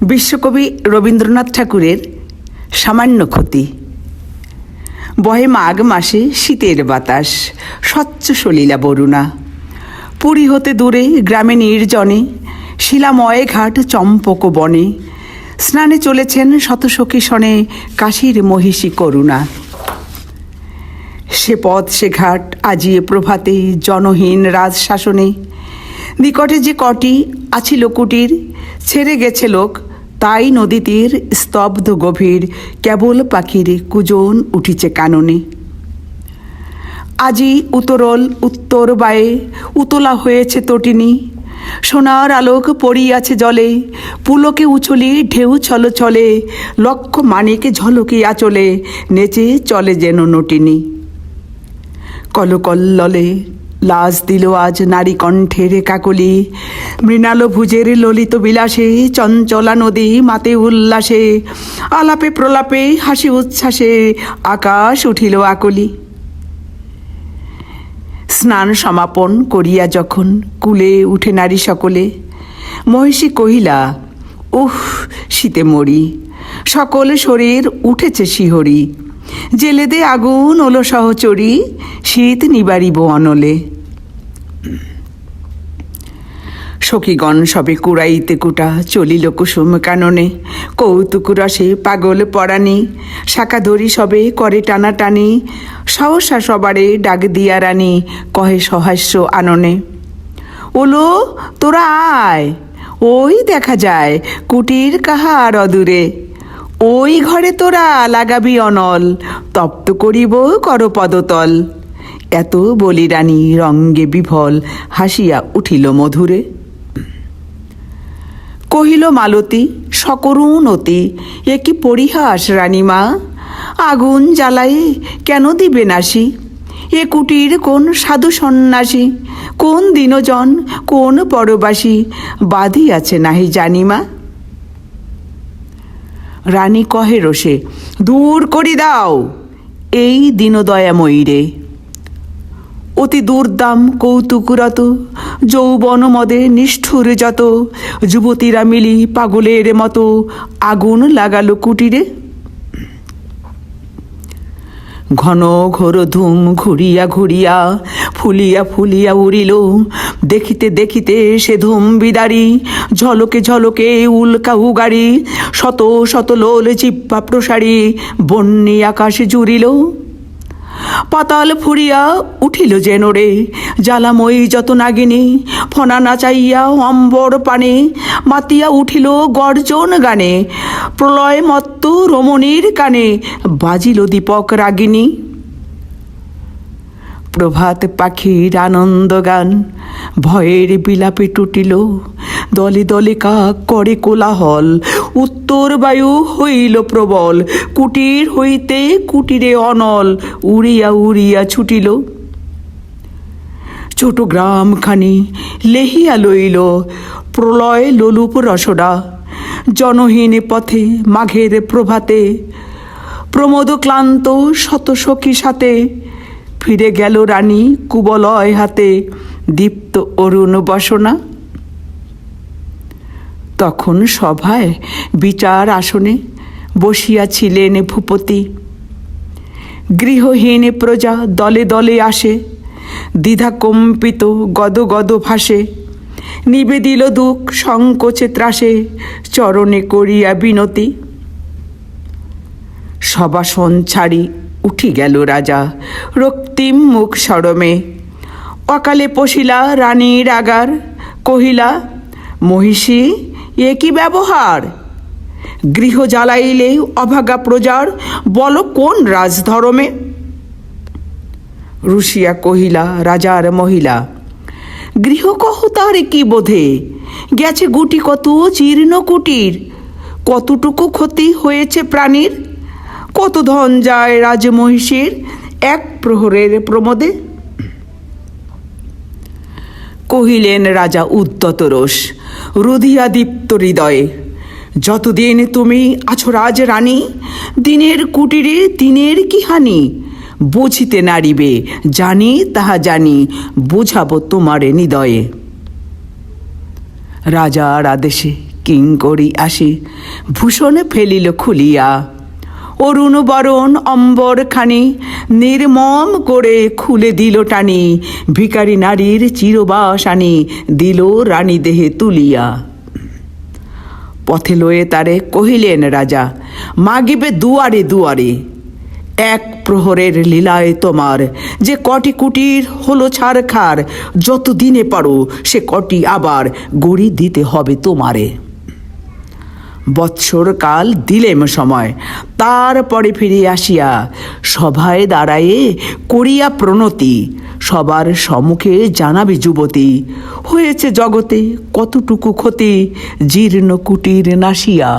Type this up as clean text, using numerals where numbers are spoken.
বিশ্বকবি রবীন্দ্রনাথ ঠাকুরের সামান্য ক্ষতি। বহে মাঘ মাসে শীতের বাতাস, স্বচ্ছ সলিলা বরুণা। পুরী হতে দূরে গ্রামে নির্জনে, শিলাময় ঘাট চম্পক বনে, স্নানে চলেছেন শতসখী শনে কাশীর মহিষী করুণা। সে পথ সে ঘাট আজিয়ে প্রভাতে জনহীন রাজশাসনে, নিকটে যে কটি আছিল কুটির, ছেড়ে গেছে লোক তাই নদী তীর স্তব্ধ গভীর, কেবল পাখির কুজন উঠিছে কাননে। আজি উত্তরল উত্তর বায়ে উতলা হয়েছে তটিনী, সোনার আলোক পড়িয়াছে জলে, পুলকে উছলি ঢেউ ছল ছলে, লক্ষ মানিক ঝলকিয়া চলে, নেচে চলে যেন নটিনী। কলকল্ললে লাজ দিল আজ নারী কণ্ঠের কাকলি, মৃণাল ভুজের ললিত বিলাসে চঞ্চলা নদী মাতে উল্লাসে, আলাপে প্রলাপে হাসি উচ্ছ্বাসে আকাশ উঠিল আকলি। স্নান সমাপন করিয়া যখন কুলে উঠে নারী সকলে, মহিষী কহিলা, উহ শীতে মরি, সকল শরীর উঠেছে শিহরি, জেলে দে আগুন ওলো সহচরী, শীত নিবারিব অনলে। সখীগণ সবে কুড়াইতে কুটা চলিল কুসুম কাননে, কৌতুক রসে পাগল পরাণী, শাখা ধরি সবে করে টানাটানি, সহসা সবারে ডাক দিয়া রানী কহে সহাস্য আননে, ওলো তোরা আয়, ওই দেখা যায় কুটির কাহার অদূরে, ওই ঘরে তোরা লাগাবি অনল, তপ্ত করিব কর পদতল। এত বলি রানী রঙ্গে বিভল হাসিয়া উঠিল মধুরে। কহিল মালতী সকরুণ অতি, এ কি পরিহাস রানীমা, আগুন জ্বালায়ে কেন দিবে নাসি, এ কুটির কোন সাধু সন্ন্যাসী, কোন দিনজন কোন পরবাসী, বাঁধিয়াছে নাহি জানিমা। রানী কহে রোষে, দূর করি দাও এই দীনদয়াময়ী রে। অতি দুর্দাম কৌতুকরত যৌবন মদে নিষ্ঠুর যত, যুবতীরা মিলি পাগলের মতো আগুন লাগালো কুটিরে। ঘন ঘোর ধূম ঘুরিয়া ঘুরিয়া ফুলিয়া ফুলিয়া উড়িল, দেখিতে দেখিতে সে ধূম বিদারি, ঝলকে ঝলকে উল্কা উগারি, শত শত লোল চিপ্পা প্রসারী বন্যি আকাশে জুড়িল। পাতাল ফুরিয়া উঠিল যেন রে জ্বালাময়ী যত নাগিনী, ফনা নাচাইয়া অম্বর পানে মাতিয়া উঠিল গর্জন গানে, প্রলয় মত্ত রমণীর কানে বাজিল দীপক রাগিনী। প্রভাত পাখির আনন্দ গান ভয়ের বিলাপে টুটিল, দলে দলে কাক করে কোলাহল, উত্তর বায়ু হইল প্রবল, কুটির হইতে কুটিরে অনল উড়িয়া উড়িয়া ছুটিল। ছোট গ্রামখানি লেহিয়া লইল প্রলয় লোলুপ রসডা, জনহীন পথে মাঘের প্রভাতে, প্রমোদ ক্লান্ত শত সখী সাথে, ফিরে গেল রানী কুবলয় হাতে দীপ্ত অরুণ বসনা। তখন সভায় বিচার আসনে বসিয়াছিলেন ভূপতি, গৃহহীন প্রজা দলে দলে আসে, দ্বিধা কম্পিত গদ গদ ভাসে, নিবেদিল দুঃখ সংকোচে ত্রাসে, চরণে করিয়া বিনতি। সবাসন ছাড়ি উঠি গেল রাজা রক্তিম মুখ সরমে, অকালে পশিলা রানীর আগার, কহিলা, মহিষী এ কি ব্যবহার, গৃহ জ্বালাইলে অভাগা প্রজার, বল কোন রাজধর্মে। রুশিয়া কহিলা রাজার মহিলা, গৃহ কহ তার কি বোধে, গেছে গুটি কত জীর্ণ কুটির, কতটুকু ক্ষতি হয়েছে প্রাণীর, কত ধন যায় রাজমহিষীর এক প্রহরের প্রমোদে। কহিলেন রাজা উদ্যত রোষ রুধিয়া দীপ্ত হৃদয়ে, যতদিন তুমি আছো রাজ রানী, দিনের কুটিরে দিনের কি হানি, বুঝিতে নারিবে জানি তাহা জানি, বুঝাবো তোমারে হৃদয়ে। রাজার আদেশে কিঙ্করি আসি ভূষণে ফেলিল খুলিয়া। অরুণ বরণ অম্বরখানি নির্মম করে খুলে দিল টানি, ভিখারি নারীর চিরবাসানি দিল রানী দেহে তুলিয়া। পথে লয়ে তারে কহিলেন রাজা, মাগিবে দুয়ারে দুয়ারে, এক প্রহরের লীলায় তোমার যে কটি কুটির হলো ছারখার, যত দিনে পারো সে কটি আবার গড়ি দিতে হবে তোমারে। বৎসর কাল দিলেম সময়, তারপরে ফিরে আসিয়া সভায় দাঁড়ায়ে করিয়া প্রণতি, সবার সম্মুখে জানাবে যুবতী, হয়েছে জগতে কতটুকু ক্ষতি জীর্ণ কুটির নাসিয়া।